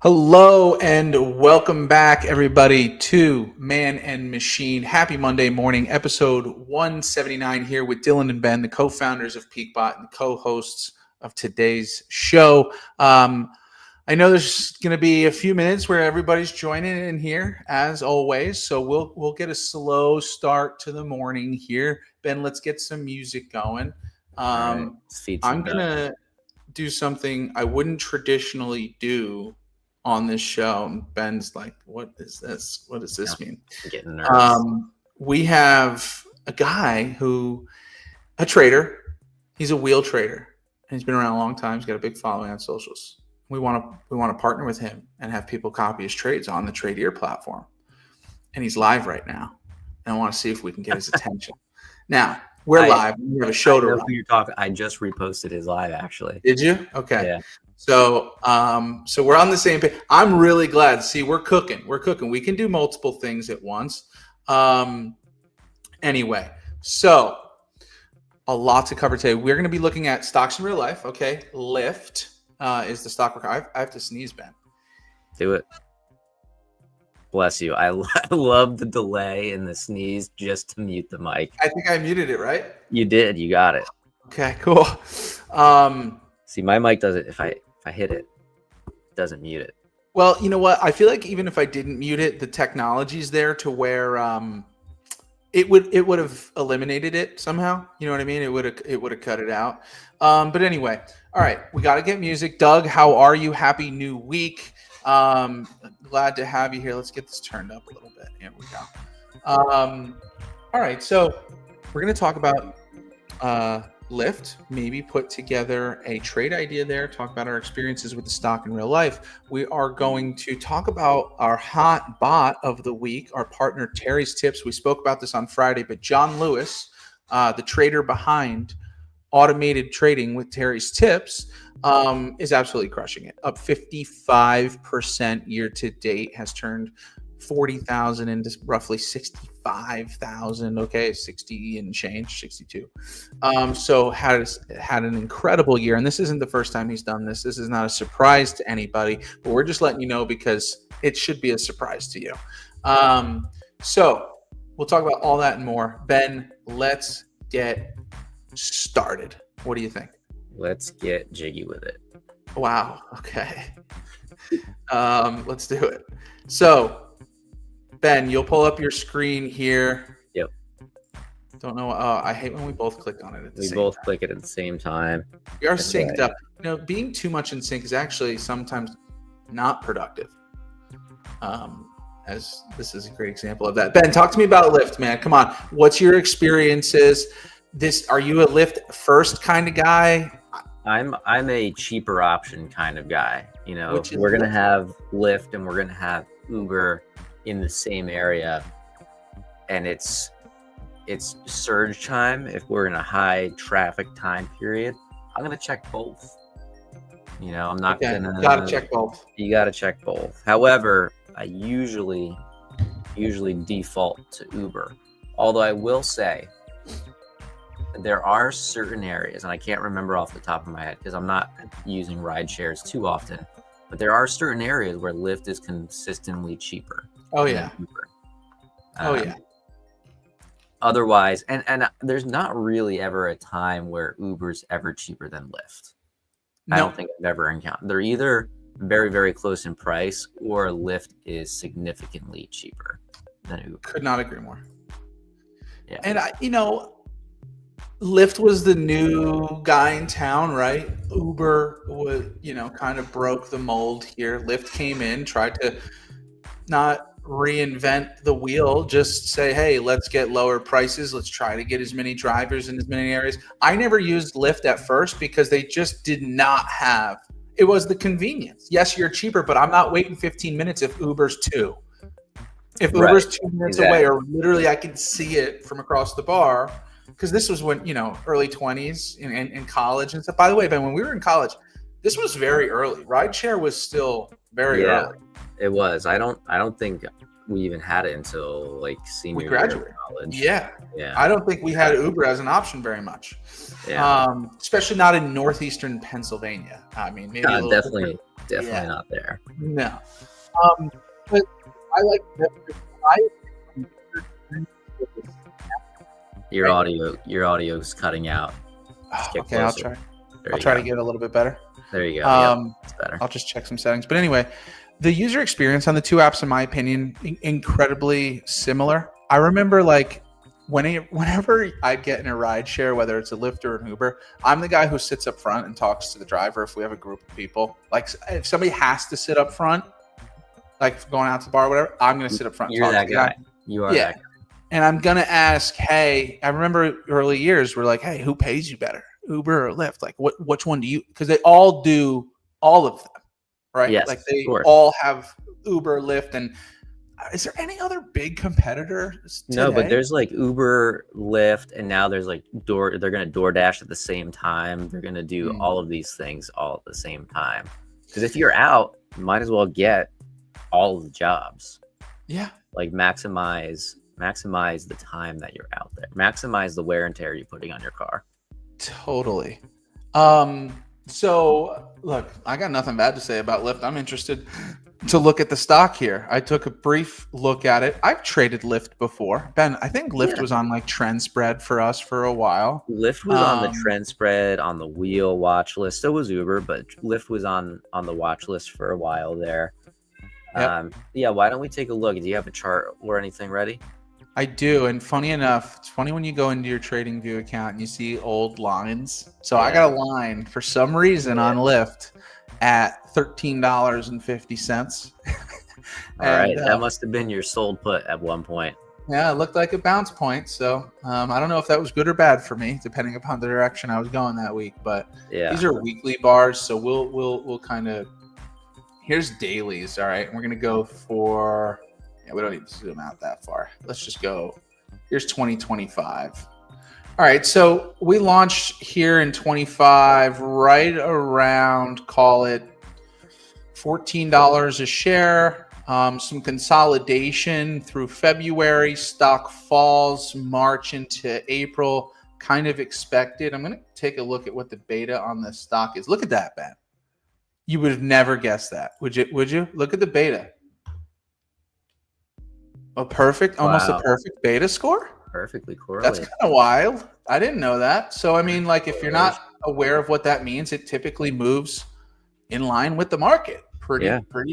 Hello and welcome back, everybody, to Man and Machine. Happy Monday morning, episode 179 here with Dillon and Ben, the co-founders of PeakBot and the co-hosts of today's show. I know there's going to be a few minutes where everybody's joining in here, as always, so we'll get a slow start to the morning here. Ben, let's get some music going. I'm going to do something I wouldn't traditionally do on this show. And Ben's like, what is this? What does this mean? I'm getting nervous. We have a guy a trader. He's a wheel trader. And he's been around a long time. He's got a big following on socials. We want to partner with him and have people copy his trades on the Tradier platform. And he's live right now. And I want to see if we can get his attention. Now, we're live. We have a show to run. You're talking. I just reposted his live, actually. Did you? Okay. Yeah. So we're on the same page. I'm really glad. See, we're cooking. We can do multiple things at once. Anyway, so a lot to cover today. We're going to be looking at stocks in real life. Okay. Lyft is the stock. I have to sneeze, Ben. Do it. Bless you. I love the delay in the sneeze just to mute the mic. I think I muted it, right? You did. You got it. Okay, cool. See, my mic doesn't. If I hit it, it doesn't mute it. Well, you know what? I feel like even if I didn't mute it, the technology's there to where it would have eliminated it somehow. You know what I mean? It would have cut it out. But anyway, all right, we got to get music. Doug, how are you? Happy New Week. Glad to have you here. Let's get this turned up a little bit. Here we go. All right, so we're going to talk about Lyft, maybe put together a trade idea there, talk about our experiences with the stock in real life. We are going to talk about our hot bot of the week, our partner Terry's Tips. We spoke about this on Friday, but John Lewis, the trader behind automated trading with Terry's Tips, is absolutely crushing it. Up 55% year to date, has turned 40,000 into roughly 65,000. Okay, 60 and change, 62. So had an incredible year, and this isn't the first time he's done this. This is not a surprise to anybody, but we're just letting you know because it should be a surprise to you. So we'll talk about all that and more. Ben, let's get started. What do you think? Let's get jiggy with it. Wow. Okay. Let's do it. So, Ben, you'll pull up your screen here. Yep. Don't know. I hate when we both click on it at the same time. We both click it at the same time. We are synced up. You know, being too much in sync is actually sometimes not productive. As this is a great example of that. Ben, talk to me about Lyft, man. Come on. What's your experiences? Are you a Lyft first kind of guy? I'm a cheaper option kind of guy. You know, we're gonna have Lyft and we're gonna have Uber in the same area, and it's surge time. If we're in a high traffic time period, I'm gonna check both. You know, I'm not gonna. Gotta check both. You gotta check both. However, I usually default to Uber. Although I will say, there are certain areas, and I can't remember off the top of my head because I'm not using ride shares too often, but there are certain areas where Lyft is consistently cheaper. Oh yeah. Uber. Yeah. Otherwise, and there's not really ever a time where Uber's ever cheaper than Lyft. No. I don't think I've ever encountered. They're either very, very close in price or Lyft is significantly cheaper than Uber. Could not agree more. Yeah. And Lyft was the new guy in town, right? Uber was, kind of broke the mold here. Lyft came in, tried to not reinvent the wheel, just say, hey, let's get lower prices. Let's try to get as many drivers in as many areas. I never used Lyft at first because they just did not have, it was the convenience. Yes, you're cheaper, but I'm not waiting 15 minutes if Uber's 2. If Uber's 2 minutes away, or literally I can see it from across the bar. Because this was when, early 20s in college and stuff. By the way, Ben, when we were in college, this was very early. Rideshare was still very early. It was. I don't think we even had it until like senior We year graduated. of college. Yeah. Yeah. I don't think we had Uber as an option very much. Yeah. Especially not in northeastern Pennsylvania. I mean, maybe a little definitely yeah. not there. No. But I like that. Your audio is cutting out. Okay, I'll try. I'll try to get it a little bit better. There you go. It's better. I'll just check some settings. But anyway, the user experience on the two apps, in my opinion, incredibly similar. I remember like whenever I get in a ride share, whether it's a Lyft or an Uber, I'm the guy who sits up front and talks to the driver if we have a group of people. Like if somebody has to sit up front, like going out to the bar or whatever, I'm going to sit up front. You're that guy. You are that guy. And I'm going to ask, hey, I remember early years, we're like, hey, who pays you better, Uber or Lyft? Like, which one do you? Because they all do all of them, right? Yes, like they all have Uber, Lyft, and is there any other big competitors today? No, but there's like Uber, Lyft, and now there's like they're going to DoorDash at the same time. They're going to do all of these things all at the same time. Because if you're out, you might as well get all of the jobs. Yeah. Like maximize the time that you're out there. Maximize the wear and tear you're putting on your car. Totally. So look, I got nothing bad to say about Lyft. I'm interested to look at the stock here. I took a brief look at it. I've traded Lyft before. Ben, I think Lyft was on like trend spread for us for a while. Lyft was on the trend spread, on the wheel watch list. So was Uber, but Lyft was on the watch list for a while there. Yep. Why don't we take a look? Do you have a chart or anything ready? I do, and funny enough, it's funny when you go into your TradingView account and you see old lines. So I got a line for some reason on Lyft at $13.50. All right, that must have been your sold put at one point. Yeah, it looked like a bounce point. So I don't know if that was good or bad for me, depending upon the direction I was going that week. But these are weekly bars, so we'll kind of. Here's dailies. All right, we're gonna go for. Yeah, we don't need to zoom out that far. Let's just go. Here's 2025. All right, so we launched here in 25, right around, call it $14 a share. Some consolidation through February. Stock falls March into April. Kind of expected. I'm going to take a look at what the beta on this stock is. Look at that, Ben. You would have never guessed that, would you? Look at the beta. Almost a perfect beta score? Perfectly correlated. That's kind of wild. I didn't know that. So, I mean, like, if you're not aware of what that means, it typically moves in line with the market pretty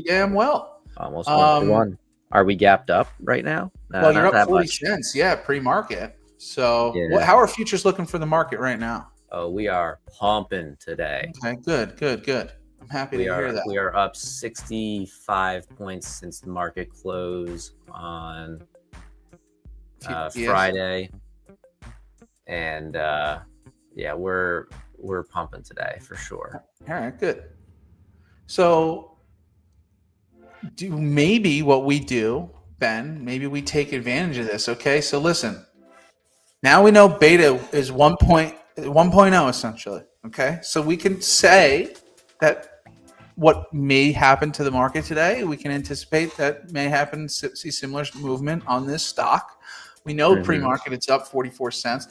damn well. Almost 1-to-1. Are we gapped up right now? Well, you're up 40 cents. Yeah, pre-market. So, how are futures looking for the market right now? Oh, we are pumping today. Okay, good. I'm happy to hear that. We are up 65 points since the market closed on Friday, and we're pumping today for sure. All right, good. So, maybe what we do, Ben, maybe we take advantage of this. Okay, so listen. Now we know beta is 1.0 essentially. Okay, so we can say that what may happen to the market today, we can anticipate that may happen, see similar movement on this stock. We know pre-market it's up 44 cents.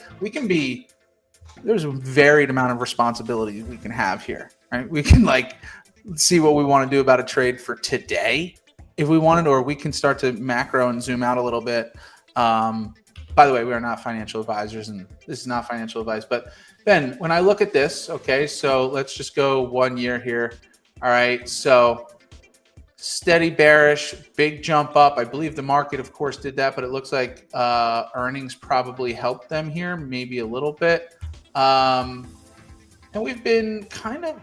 There's a varied amount of responsibility we can have here, right? We can see what we want to do about a trade for today if we wanted, or we can start to macro and zoom out a little bit. By the way, we are not financial advisors, and this is not financial advice. But Ben, when I look at this, okay, so let's just go 1 year here. All right, so steady bearish, big jump up. I believe the market, of course, did that, but it looks like earnings probably helped them here, maybe a little bit. And we've been kind of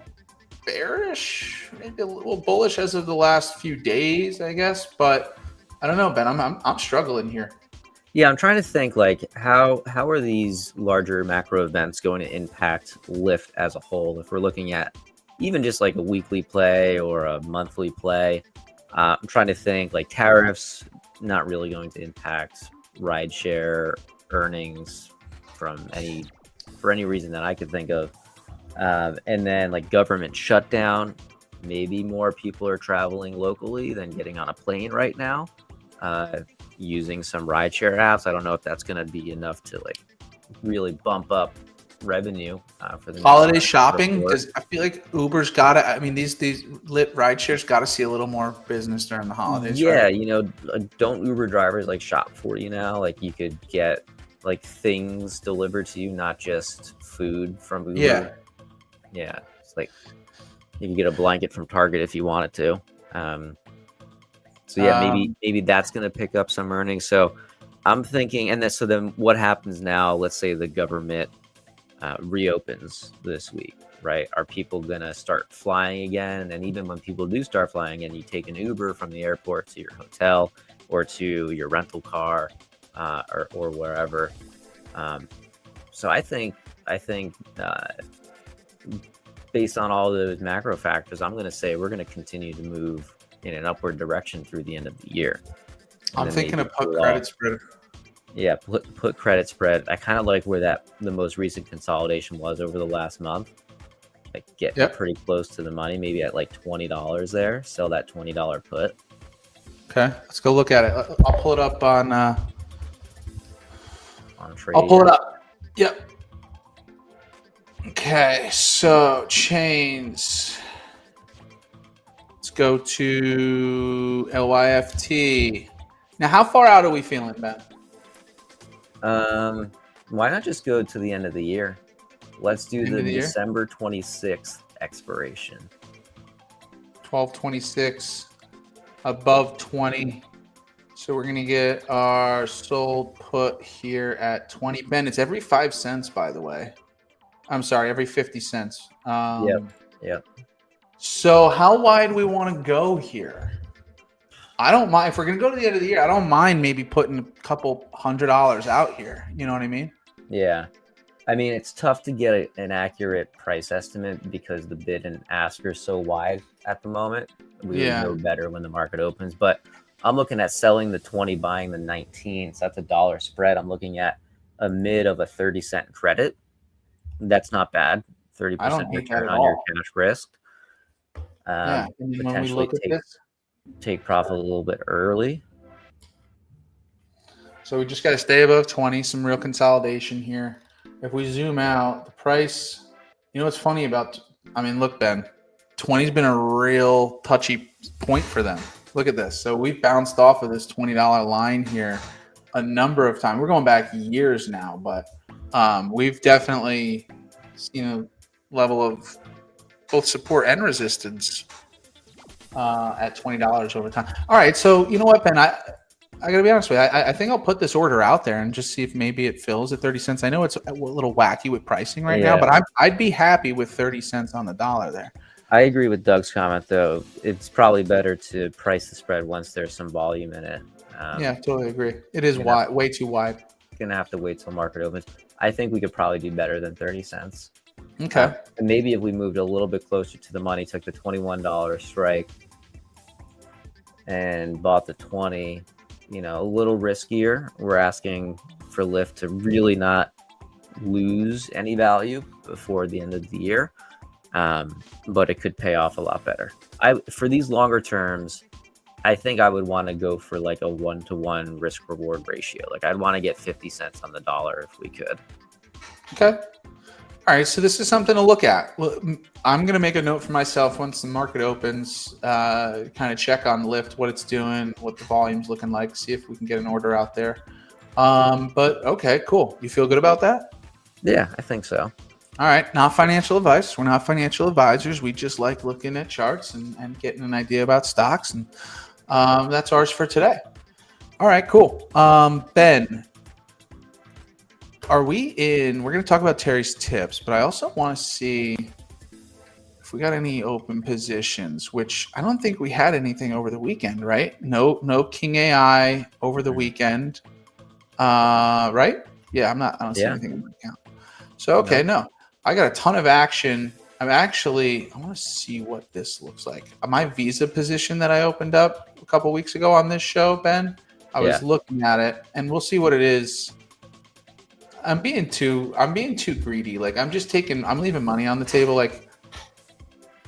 bearish, maybe a little bullish as of the last few days, I guess. But I don't know, Ben. I'm struggling here. Yeah, I'm trying to think how are these larger macro events going to impact Lyft as a whole? If we're looking at even just like a weekly play or a monthly play, I'm trying to think tariffs not really going to impact rideshare earnings for any reason that I could think of. And then government shutdown, maybe more people are traveling locally than getting on a plane right now. using some rideshare apps. I don't know if that's going to be enough to like really bump up revenue for the holiday shopping, because I feel like Uber's got to. I mean, these lit rideshares got to see a little more business during the holidays. Yeah, right? you know, don't Uber drivers like shop for you now? Like you could get like things delivered to you, not just food from Uber. Yeah, it's like you can get a blanket from Target if you wanted to. So yeah, maybe that's going to pick up some earnings. So I'm thinking, and so then what happens now? Let's say the government reopens this week, right? Are people going to start flying again? And even when people do start flying again, you take an Uber from the airport to your hotel or to your rental car or wherever. So I think based on all those macro factors, I'm going to say we're going to continue to move in an upward direction through the end of the year. I'm thinking of put credit spread. Yeah, put credit spread. I kind of like where the most recent consolidation was over the last month. Like get pretty close to the money, maybe at like $20 there. Sell that $20 put. Okay, let's go look at it. I'll pull it up on Tradier. I'll pull it up. Yep. Okay, so chains. Let's go to LYFT. Now, how far out are we feeling, Ben? Why not just go to the end of the year? Let's do the December 26th expiration. 12/26, above 20. So we're gonna get our sold put here at 20. Ben, it's every 5 cents, by the way. I'm sorry, every 50 cents. Yep. So how wide do we want to go here? I don't mind. If we're going to go to the end of the year, I don't mind maybe putting a couple $100 out here. You know what I mean? Yeah. I mean, it's tough to get an accurate price estimate because the bid and ask are so wide at the moment. We would know better when the market opens. But I'm looking at selling the 20, buying the 19. So that's $1 spread. I'm looking at a mid of a 30-cent credit. That's not bad. 30% return on your cash risk. And when we look at this, take profit a little bit early. So we just got to stay above 20. Some real consolidation here. If we zoom out, the price. You know what's funny about? I mean, look, Ben. 20's been a real touchy point for them. Look at this. So we've bounced off of this $20 line here a number of times. We're going back years now, but we've definitely seen a level of both support and resistance at $20 over time. All right, so you know what, Ben? I gotta be honest with you. I think I'll put this order out there and just see if maybe it fills at 30 cents. I know it's a little wacky with pricing right now, but I'd be happy with 30 cents on the dollar there. I agree with Doug's comment, though. It's probably better to price the spread once there's some volume in it. Yeah, totally agree. It is wide, way too wide. Gonna have to wait till market opens. I think we could probably do better than 30 cents. Okay. And maybe if we moved a little bit closer to the money, took the $21 strike and bought the 20, you know, a little riskier. We're asking for Lyft to really not lose any value before the end of the year. But it could pay off a lot better. For these longer terms, I think I would want to go for like a 1-to-1 risk reward ratio. Like I'd want to get 50 cents on the dollar if we could. Okay. All right. So this is something to look at. Well, I'm going to make a note for myself once the market opens, kind of check on Lyft, what it's doing, what the volume's looking like, see if we can get an order out there. But okay, cool. You feel good about that? Yeah, I think so. All right. Not financial advice. We're not financial advisors. We just like looking at charts and getting an idea about stocks. And that's ours for today. All right, cool. Ben, we're going to talk about Terry's tips, but I also want to see if we got any open positions, which I don't think we had anything over the weekend, right? No King AI over the weekend. Right? Yeah, I don't see anything in my account. So, okay, no. I got a ton of action. I want to see what this looks like. My Visa position that I opened up a couple weeks ago on this show, Ben, I was looking at it, and we'll see what it is. I'm being too greedy. Like I'm leaving money on the table. Like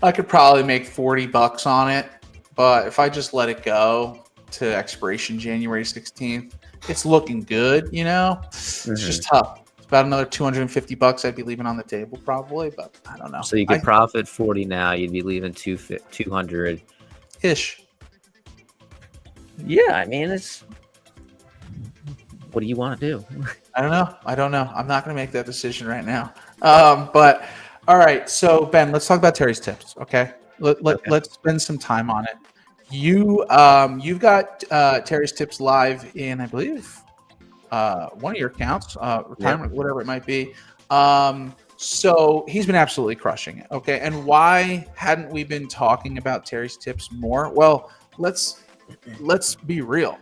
I could probably make $40 on it, but if I just let it go, to expiration January 16th. It's looking good, It's just tough. It's about another $250 I'd be leaving on the table probably, but I don't know. So you could profit 40 now. You'd be leaving 200 ish. Yeah, I mean, it's. What do you want to do? I don't know. I'm not going to make that decision right now. But all right. So Ben, let's talk about Terry's tips. Okay. Let's spend some time on it. You've got Terry's tips live in, I believe, one of your accounts, retirement, whatever it might be. So he's been absolutely crushing it. Okay. And why hadn't we been talking about Terry's tips more? Well, let's be real,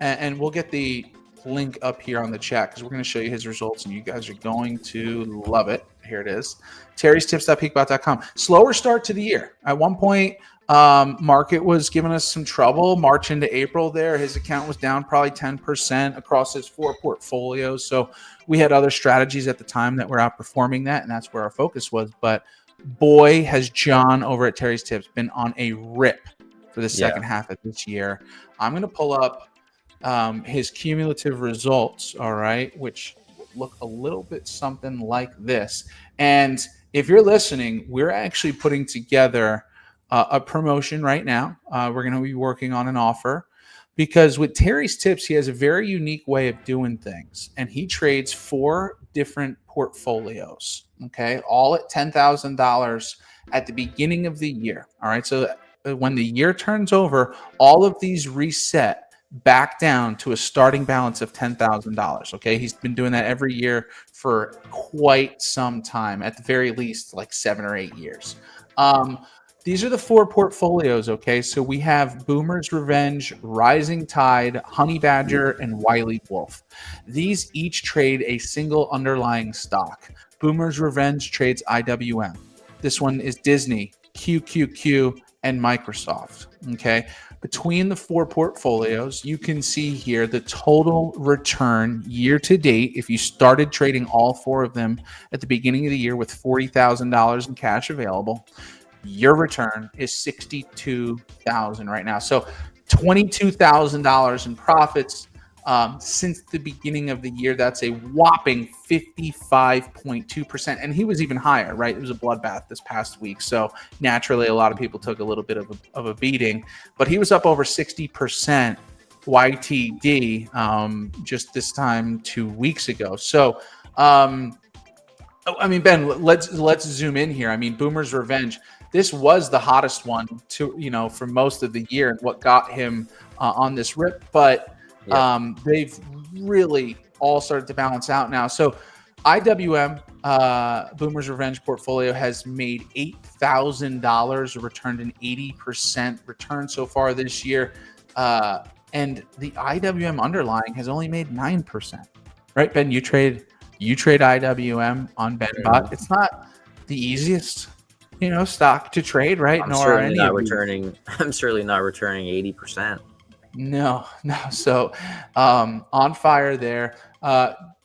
and we'll get the link up here on the chat because we're going to show you his results and you guys are going to love it. Here it is. terrystips.peakbot.com. Slower start to the year. At one point, market was giving us some trouble. March into April there, his account was down probably 10% across his 4 portfolios. So we had other strategies at the time that were outperforming that, and that's where our focus was. But boy, has John over at Terry's Tips been on a rip for the second half of this year. I'm going to pull up his cumulative results, all right, which look a little bit something like this. And if you're listening, we're actually putting together a promotion right now. We're going to be working on an offer because with Terry's Tips, he has a very unique way of doing things, and he trades 4 different portfolios, okay, all at $10,000 at the beginning of the year. All right, so when the year turns over, all of these reset back down to a starting balance of $10,000. Okay. He's been doing that every year for quite some time, at the very least, like 7 or 8 years. These are the 4 portfolios. Okay. So we have Boomer's Revenge, Rising Tide, Honey Badger, and Wily Wolf. These each trade a single underlying stock. Boomer's Revenge trades IWM. This one is Disney, QQQ, and Microsoft. Okay. Between the 4 portfolios, you can see here the total return year to date. If you started trading all 4 of them at the beginning of the year with $40,000 in cash available, your return is $62,000 right now. So $22,000 in profits since the beginning of the year. That's a whopping 55.2%. And he was even higher, right? It was a bloodbath this past week. So naturally, a lot of people took a little bit of a beating, but he was up over 60% YTD just this time 2 weeks ago. So, I mean, Ben, let's zoom in here. I mean, Boomer's Revenge, this was the hottest one for most of the year and what got him on this rip, but they've really all started to balance out now. So IWM, Boomer's Revenge portfolio, has made $8,000, returned an 80% return so far this year. And the IWM underlying has only made 9%. Right, Ben? You trade IWM on BenBot. It's not the easiest, stock to trade, right? I'm certainly not returning 80%. No. So on fire there.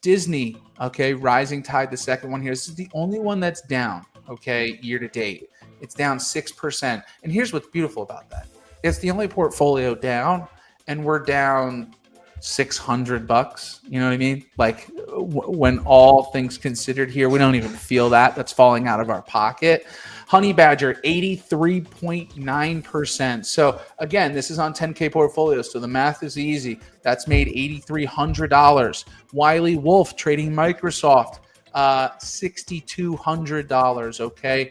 Disney, okay, Rising Tide, the second one here. This is the only one that's down, okay, year to date. It's down 6%. And here's what's beautiful about that. It's the only portfolio down, and we're down $600. You know what I mean? Like when all things considered here, we don't even feel that. That's falling out of our pocket. Honey Badger, 83.9%. So again, this is on 10K portfolios, so the math is easy. That's made $8,300. Wily Wolf trading Microsoft, $6,200. Okay.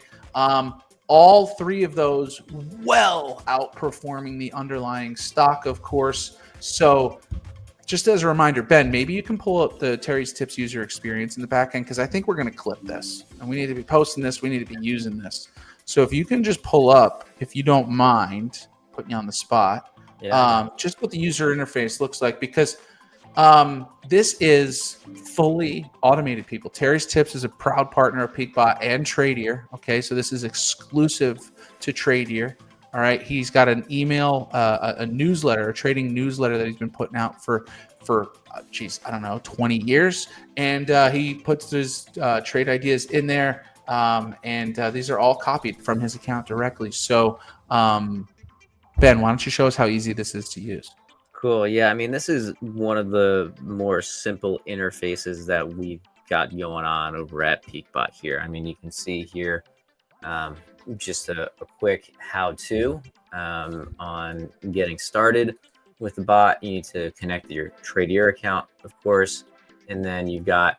All 3 of those well outperforming the underlying stock, of course. So just as a reminder, Ben, maybe you can pull up the Terry's Tips user experience in the back end, because I think we're going to clip this and we need to be posting this. We need to be using this. So if you can just pull up, if you don't mind, putting you on the spot, just what the user interface looks like, because this is fully automated, people. Terry's Tips is a proud partner of PeakBot and Tradier. Okay, so this is exclusive to Tradier. All right, he's got an email, a newsletter, a trading newsletter that he's been putting out for 20 years, and he puts his trade ideas in there, and these are all copied from his account directly. So, Ben, why don't you show us how easy this is to use? Cool. Yeah, I mean, this is one of the more simple interfaces that we've got going on over at PeakBot here. I mean, you can see here just a quick how-to on getting started with the bot. You need to connect your Tradier account, of course, and then you've got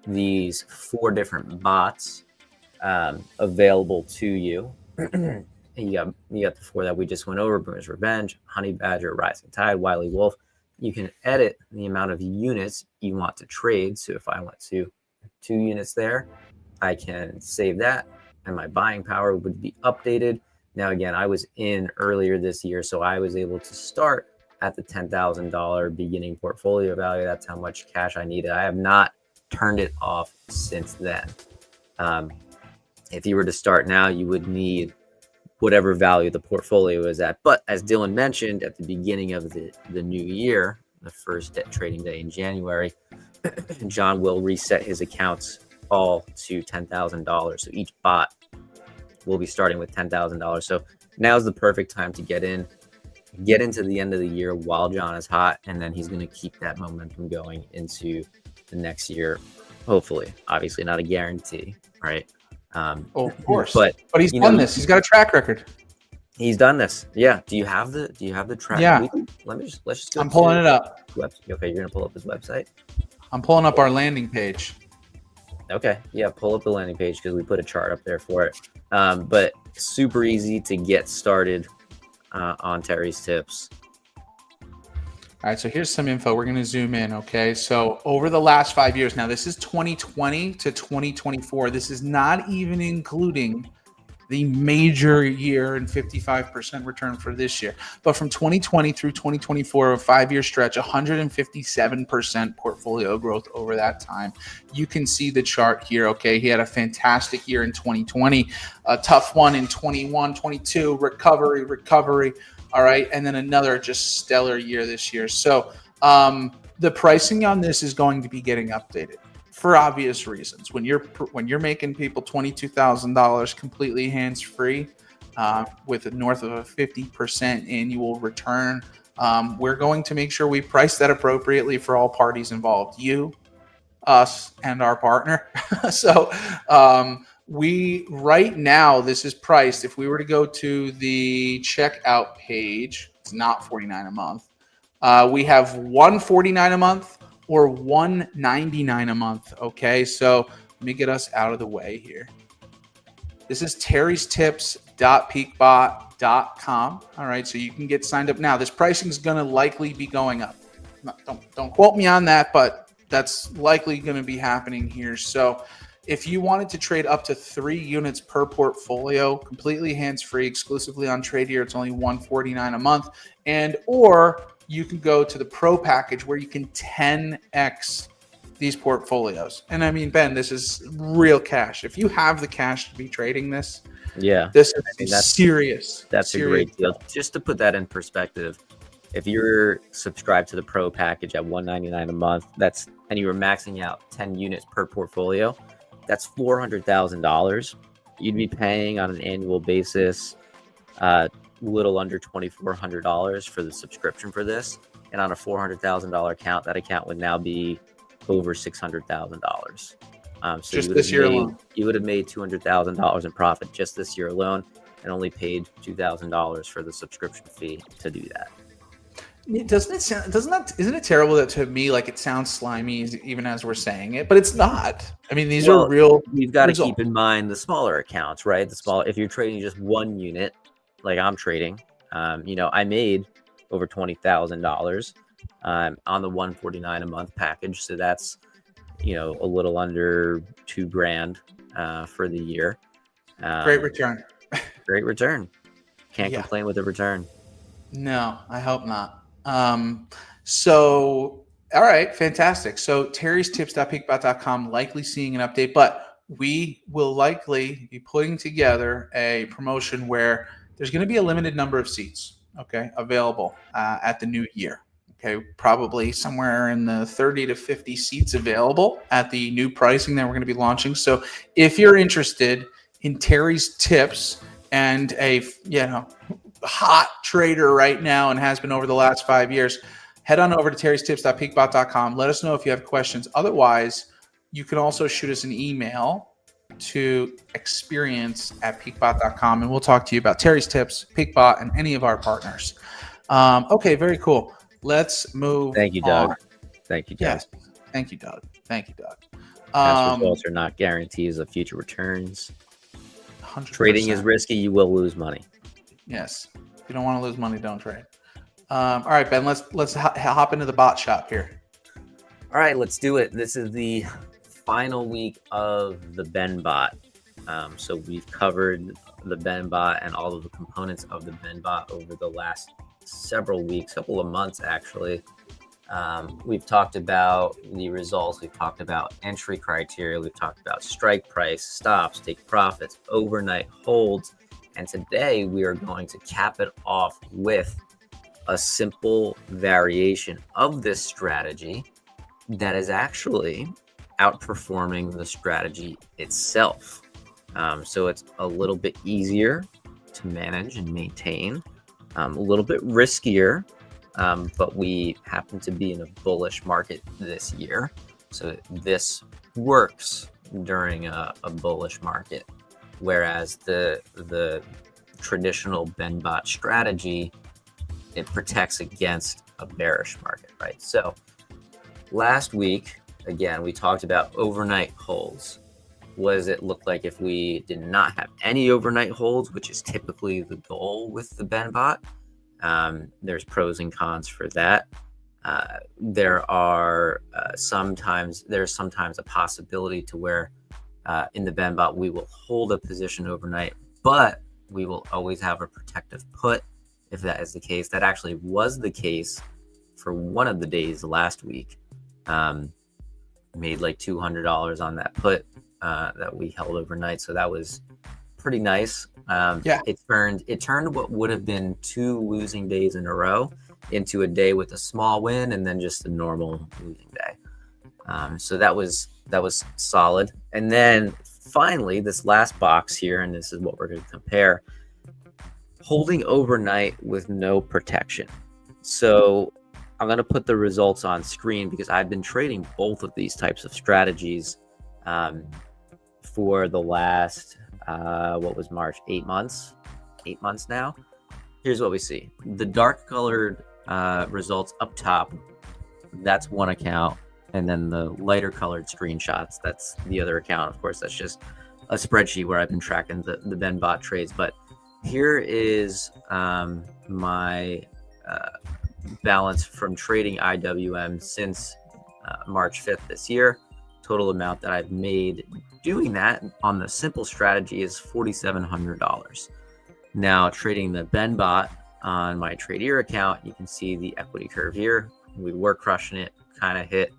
these 4 different bots available to you. You got the 4 that we just went over: Boomer's Revenge, Honey Badger, Rising Tide, Wily Wolf. You can edit the amount of units you want to trade. So if I want to 2 units there, I can save that, and my buying power would be updated. Now, again, I was in earlier this year, so I was able to start at the $10,000 beginning portfolio value. That's how much cash I needed. I have not turned it off since then. If you were to start now, you would need whatever value the portfolio is at. But as Dillon mentioned, at the beginning of the new year, the first trading day in January, John will reset his accounts all to $10,000. So each bot will be starting with $10,000. So now's the perfect time to get into the end of the year while John is hot, and then he's going to keep that momentum going into the next year, hopefully. Obviously not a guarantee, right? Of course, but he's done this. He's got a track record. He's done this. Yeah. Do you have the track? Yeah. Let's just go. I'm pulling it up. Okay, you're gonna pull up his website. I'm pulling up our landing page. Okay. Yeah, pull up the landing page because we put a chart up there for it. But super easy to get started on Terry's tips. All right, so here's some info. We're going to zoom in, okay? So over the last 5 years, now this is 2020 to 2024. This is not even including the major year and 55% return for this year. But from 2020 through 2024, a 5-year stretch, 157% portfolio growth over that time. You can see the chart here, okay? He had a fantastic year in 2020, a tough one in 21, 22, recovery. All right, and then another just stellar year this year. So the pricing on this is going to be getting updated for obvious reasons. When you're making people $22,000 completely hands-free with north of a 50% annual return, we're going to make sure we price that appropriately for all parties involved, you, us, and our partner. So we right now, this is priced. If we were to go to the checkout page, it's not $49 a month. We have $149 a month or $199 a month. Okay, so let me get us out of the way here. This is terrystips.peakbot.com. All right, so you can get signed up now. This pricing is going to likely be going up. Don't quote me on that, but that's likely going to be happening here. So if you wanted to trade up to 3 units per portfolio, completely hands-free, exclusively on Tradier, it's only $149 a month. Or you can go to the Pro package where you can 10x these portfolios. And I mean, Ben, this is real cash. If you have the cash to be trading this, this is serious. That's a great deal. Just to put that in perspective, if you're subscribed to the Pro package at $199 a month, and you were maxing out 10 units per portfolio, that's $400,000. You'd be paying on an annual basis little under $2,400 for the subscription for this. And on a $400,000 account, that account would now be over $600,000. So just this year alone, you would have made $200,000 in profit just this year alone, and only paid $2,000 for the subscription fee to do that. Isn't it terrible that to me, like, it sounds slimy even as we're saying it, but it's not. I mean, these are real. You've got to keep in mind the smaller accounts, right? If you're trading just 1 unit, like I'm trading, I made over $20,000 on the $149 a month package. So that's, a little under $2,000 for the year. Great return. Great return. Can't complain with the return. No, I hope not. So, all right, fantastic. So terrystips.peakbot.com, likely seeing an update, but we will likely be putting together a promotion where there's going to be a limited number of seats, okay, available at the new year. Okay, probably somewhere in the 30 to 50 seats available at the new pricing that we're going to be launching. So if you're interested in Terry's tips and a hot trader right now and has been over the last 5 years, head on over to terrystips.peakbot.com. Let us know if you have questions. Otherwise, you can also shoot us an email to experience@peakbot.com, and we'll talk to you about Terry's Tips, PeakBot, and any of our partners. Okay, very cool. Let's move. Thank you, Doug. on. Thank you, Doug. Yes. Thank you, Doug. Thank you, Doug. Past results are not guarantees of future returns. 100%. Trading is risky. You will lose money. Yes. If you don't want to lose money, don't trade. All right, Ben, let's hop into the bot shop here. All right, let's do it. This is the final week of the BenBot. So we've covered the BenBot and all of the components of the BenBot over the last several weeks, couple of months actually. We've talked about the results. We've talked about entry criteria. We've talked about strike price, stops, take profits, overnight holds. And today we are going to cap it off with a simple variation of this strategy that is actually outperforming the strategy itself. So it's a little bit easier to manage and maintain, a little bit riskier, but we happen to be in a bullish market this year. So this works during a bullish market, whereas the traditional BenBot strategy, it protects against a bearish market, right? So last week, again, we talked about overnight holds. What does it look like if we did not have any overnight holds, which is typically the goal with the BenBot? There's pros and cons for that. There's sometimes a possibility to where in the BenBot we will hold a position overnight, but we will always have a protective put if that is the case. That actually was the case for one of the days last week. Made like $200 on that put that we held overnight, so that was pretty nice. It turned what would have been 2 losing days in a row into a day with a small win and then just a normal losing day. So that was solid. And then finally, this last box here, and this is what we're going to compare, holding overnight with no protection. So I'm going to put the results on screen because I've been trading both of these types of strategies for the last, what was March, 8 months now. Here's what we see. The dark colored results up top, that's one account. And then the lighter colored screenshots, that's the other account. Of course, that's just a spreadsheet where I've been tracking the BenBot trades. But here is my balance from trading IWM since March 5th this year. Total amount that I've made doing that on the simple strategy is $4,700. Now trading the BenBot on my Tradier account, you can see the equity curve here. We were crushing it, kind of hit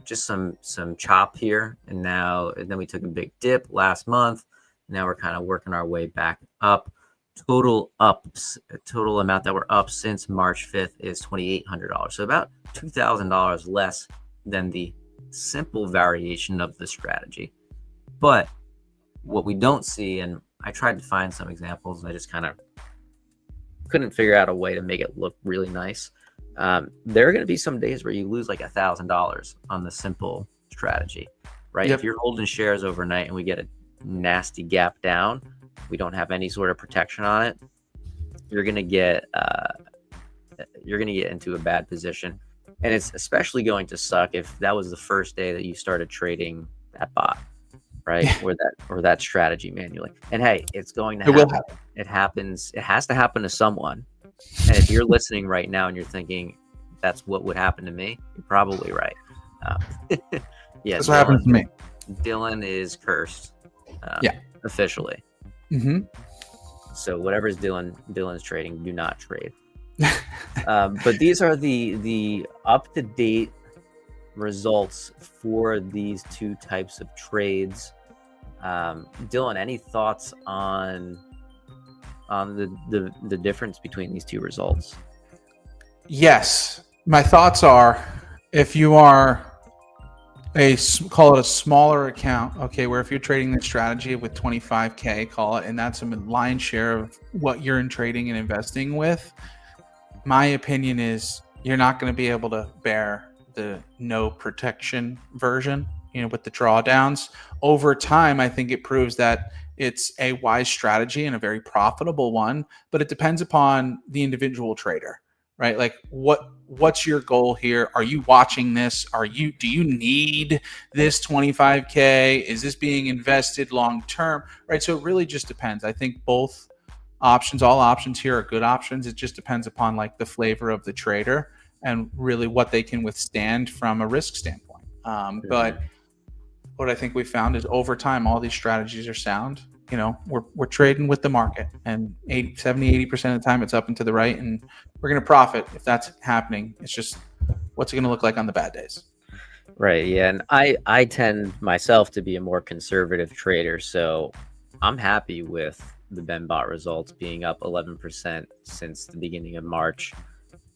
just some chop here, and then we took a big dip last month. Now we're kind of working our way back up. Total amount that we're up since March 5th is $2,800. So about $2,000 less than the simple variation of the strategy. But what we don't see, and I tried to find some examples, and I just kind of couldn't figure out a way to make it look really nice. There are going to be some days where you lose like $1,000 on the simple strategy, right? Yep. If you're holding shares overnight and we get a nasty gap down, we don't have any sort of protection on it, you're going to get into a bad position. And it's especially going to suck if that was the first day that you started trading that bot, right? or that strategy manually. And hey, it's going to happen. It happens. It has to happen to someone. And if you're listening right now and you're thinking that's what would happen to me, you're probably right. Yeah, that's what happened to me. Dillon is cursed. Officially. Mm-hmm. So whatever's Dillon's trading, do not trade. But these are the up-to-date results for these two types of trades. Dillon, any thoughts on the difference between these two results? Yes, my thoughts are, if you are call it a smaller account, okay, where if you're trading this strategy with 25K, call it, and that's a lion's share of what you're in trading and investing with, my opinion is you're not going to be able to bear the no protection version, with the drawdowns. Over time, I think it proves that it's a wise strategy and a very profitable one, but it depends upon the individual trader, right? Like what's your goal here? Are you watching this? Do you need this 25K? Is this being invested long term? Right? So it really just depends. I think all options here are good options. It just depends upon like the flavor of the trader and really what they can withstand from a risk standpoint. But what I think we found is over time, all these strategies are sound. We're trading with the market, and 80% of the time it's up and to the right, and we're going to profit if that's happening. It's just what's it going to look like on the bad days. Right. Yeah. And I tend myself to be a more conservative trader. So I'm happy with the PeakBot results being up 11% since the beginning of March.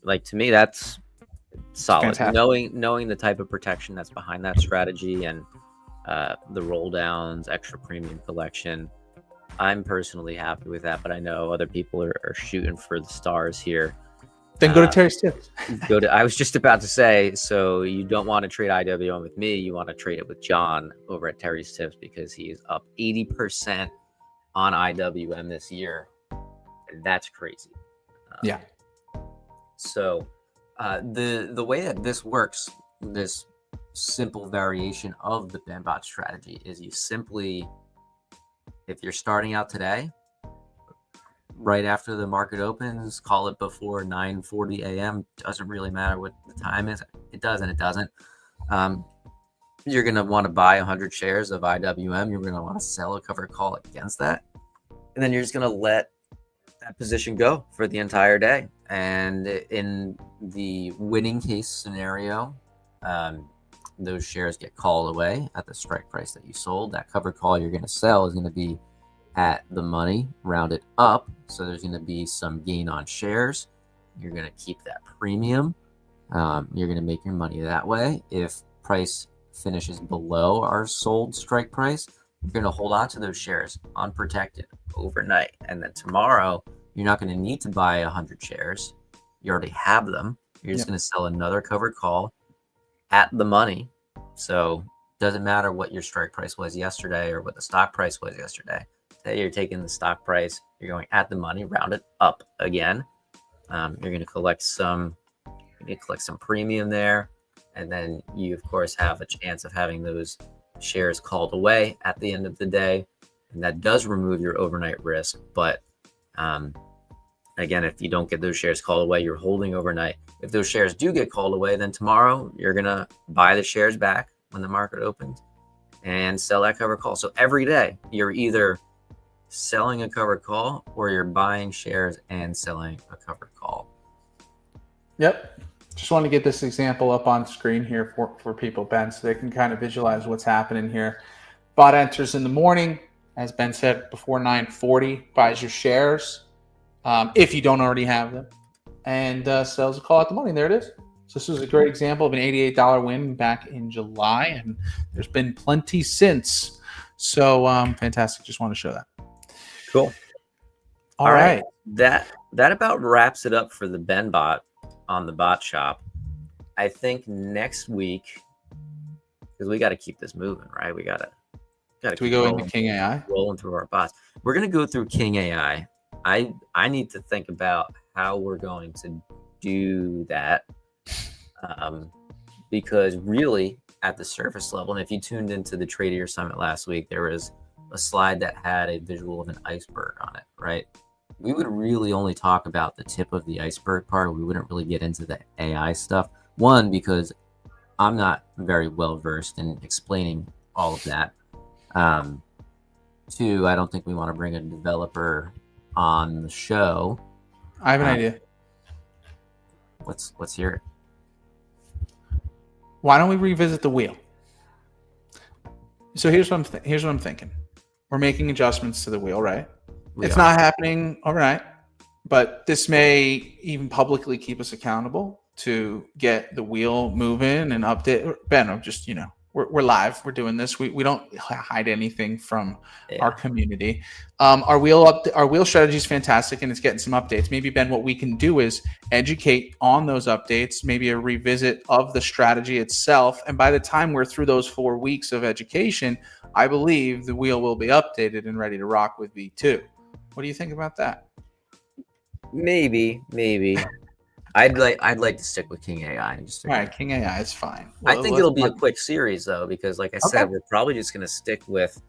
Like, to me, that's solid. Knowing the type of protection that's behind that strategy and the roll downs, extra premium collection, I'm personally happy with that. But I know other people are shooting for the stars here. Then go to Terry's tips. I was just about to say, so you don't want to trade IWM with me. You want to trade it with John over at Terry's Tips, because he is up 80% on IWM this year. That's crazy. Yeah. So the way that this works, this simple variation of the PeakBot strategy, is you simply, if you're starting out today, right after the market opens, call it before 9:40 a.m. Doesn't really matter what the time is. It does and it doesn't. You're going to want to buy 100 shares of IWM. You're going to want to sell a covered call against that. And then you're just going to let that position go for the entire day. And in the winning case scenario, those shares get called away at the strike price that you sold. That covered call you're going to sell is going to be at the money, rounded up. So there's going to be some gain on shares. You're going to keep that premium. You're going to make your money that way. If price finishes below our sold strike price, you're going to hold on to those shares unprotected overnight. And then tomorrow, you're not going to need to buy 100 shares. You already have them. You're just going to sell another covered call at the money. So it doesn't matter what your strike price was yesterday or what the stock price was yesterday. Today you're taking the stock price, you're going at the money, round it up again. You're going to collect some premium there. And then you, of course, have a chance of having those shares called away at the end of the day. And that does remove your overnight risk. But again, if you don't get those shares called away, you're holding overnight. If those shares do get called away, then tomorrow you're going to buy the shares back when the market opens and sell that covered call. So every day you're either selling a covered call or you're buying shares and selling a covered call. Yep. Just want to get this example up on screen here for people, Ben, so they can kind of visualize what's happening here. Bot enters in the morning, as Ben said, before 9:40, buys your shares if you don't already have them, and sells a call at the money. There it is. So this was a great example of an $88 win back in July, and there's been plenty since. So fantastic. Just want to show that. Cool. All right. That about wraps it up for the PeakBot on the bot shop. I think next week, because we got to keep this moving, right? We got to. Do we go into King AI? Rolling through our bots. We're going to go through King AI. I need to think about how we're going to do that, because really at the surface level, and if you tuned into the Tradier Summit last week, there was a slide that had a visual of an iceberg on it, right? We would really only talk about the tip of the iceberg part. We wouldn't really get into the AI stuff. One, because I'm not very well versed in explaining all of that. Two, I don't think we want to bring a developer on the show. I have an idea. Let's hear it. Why don't we revisit the wheel? So here's what I'm thinking. We're making adjustments to the wheel, right? It's not happening overnight, but this may even publicly keep us accountable to get the wheel moving and update. Ben, I'm just, we're live. We're doing this. We don't hide anything from our community. Our wheel strategy is fantastic, and it's getting some updates. Maybe, Ben, what we can do is educate on those updates, maybe a revisit of the strategy itself. And by the time we're through those 4 weeks of education, I believe the wheel will be updated and ready to rock with V2. What do you think about that? Maybe. I'd like to stick with King AI. All right, King AI is fine. Well, I think it'll be a quick series though, because like I said, we're probably just going to stick with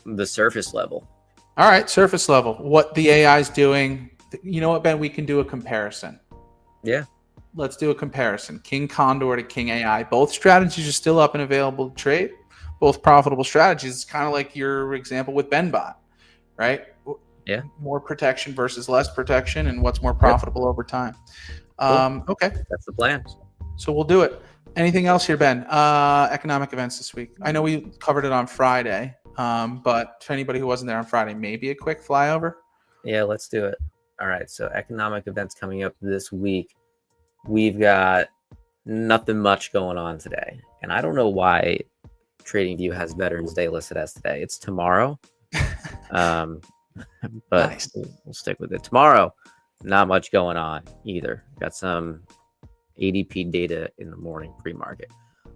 the surface level. All right, surface level. What the AI is doing. You know what, Ben? We can do a comparison. Yeah. Let's do a comparison. King Condor to King AI. Both strategies are still up and available to trade. Both profitable strategies. It's kind of like your example with BenBot, right? Yeah. More protection versus less protection, and what's more profitable over time. Cool. Okay. That's the plan. So we'll do it. Anything else here, Ben? Economic events this week. I know we covered it on Friday, but for anybody who wasn't there on Friday, maybe a quick flyover. Yeah, let's do it. All right. So economic events coming up this week. We've got nothing much going on today. And I don't know why TradingView has Veterans Day listed as today. It's tomorrow. But nice. We'll stick with it. Tomorrow, not much going on either. Got some ADP data in the morning pre-market.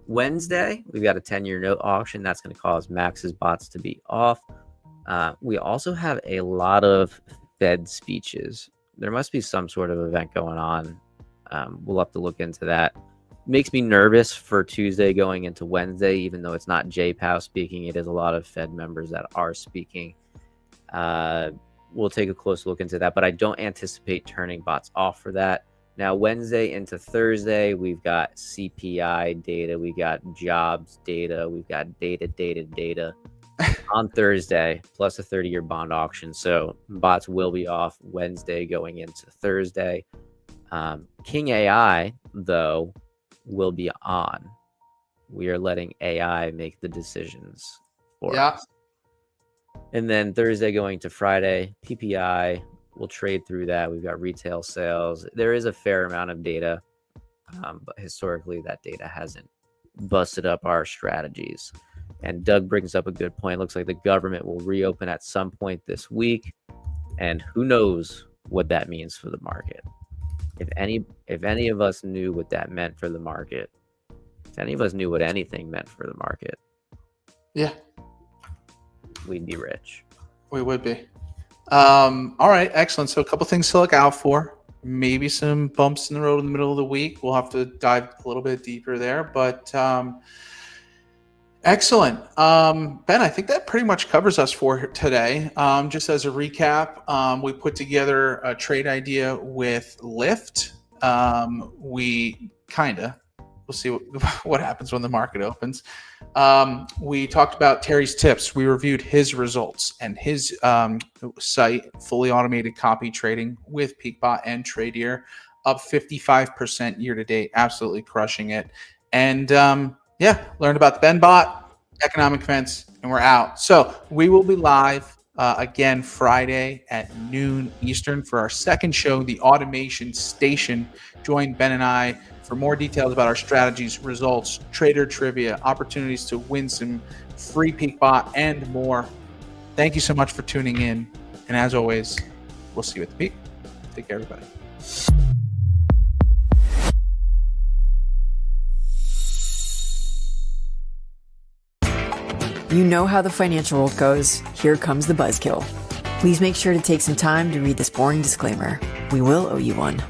Wednesday, we've got a 10-year note auction. That's going to cause Max's bots to be off. We also have a lot of Fed speeches. There must be some sort of event going on. We'll have to look into that. Makes me nervous for Tuesday going into Wednesday, even though it's not Jay Powell speaking. It is a lot of Fed members that are speaking. We'll take a close look into that, but I don't anticipate turning bots off for that. Now, Wednesday into Thursday, we've got CPI data, we got jobs data, we've got data on Thursday, plus a 30-year bond auction. So bots will be off Wednesday going into Thursday. King AI, though, will be on. We are letting AI make the decisions for us. And then Thursday going to Friday, PPI, we'll trade through that. We've got retail sales. There is a fair amount of data, but historically that data hasn't busted up our strategies. And Doug brings up a good point. Looks like the government will reopen at some point this week. And who knows what that means for the market. If any of us knew what that meant for the market, if any of us knew what anything meant for the market, yeah, we'd be rich. We would be. All right, excellent. So a couple things to look out for. Maybe some bumps in the road in the middle of the week. We'll have to dive a little bit deeper there, but excellent. Ben, I think that pretty much covers us for today. Just as a recap, we put together a trade idea with Lyft. We'll see what happens when the market opens. We talked about Terry's tips. We reviewed his results and his site, fully automated copy trading with PeakBot and Tradier, up 55% year to date, absolutely crushing it. And learned about the BenBot, economic events, and we're out. So we will be live again Friday at noon Eastern for our second show, The Automation Station. Join Ben and I for more details about our strategies, results, trader trivia, opportunities to win some free PeakBot, and more. Thank you so much for tuning in. And as always, we'll see you at the peak. Take care, everybody. You know how the financial world goes. Here comes the buzzkill. Please make sure to take some time to read this boring disclaimer. We will owe you one.